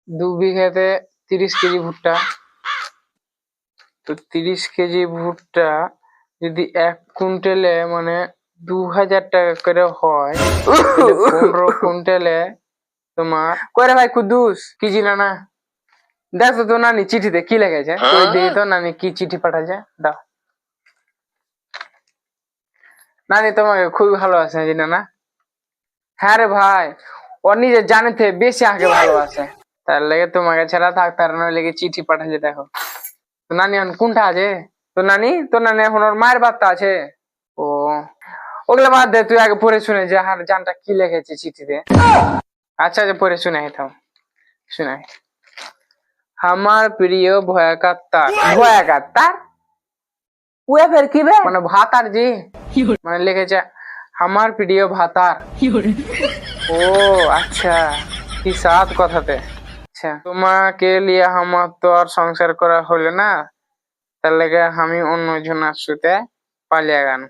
2 বিঘাতে 30 কেজি ভুট্টা। তো 30 কেজি ভুট্টা যদি 1 কুইন্টালে মানে 2000 টাকা করে হয়, তাহলে 15 কুইন্টালে তোমার করে ভাই কুদ্দুস কি জিনা না। দেখো তো নানি চিঠিতে কি লেগেছে, ওই দিকে তো নানি কি চিঠি পাঠাচ্ছে, দাও। নানি তোমাকে খুবই ভালোবাসে জিনা না। হ্যাঁ রে ভাই, ও নিজে জানেতে বেশি আগে ভালোবাসে, তার লেগে তোমাকে ছাড়া থাকতে আর নয় লেগে চিঠি পাঠাচ্ছে। দেখো তো নানি এখন কোনটা আছে, তো নানি এখন ওর মায়ের বার্তা আছে। ও, ওগুলো বাদ দে, তুই আগে পড়ে শুনে যে আর জানটা কি লিখেছে চিঠিতে। আচ্ছা আচ্ছা, পড়ে শুনে থাম, শুনে। আমার প্রিয় ভয়াকার তার, ভয়াকার তার ওয়ে ফের কি বে, মানে ভাতার জি, মানে লিখেছে আমার প্রিয় ভাতার। ও আচ্ছা, কি সাত কথাতে। আচ্ছা, তোমাকে লিয়ে আমার তো আর সংসার করা হলো না, তার লেগে আমি অন্য জনের সাথে পালিয়ে গেলাম।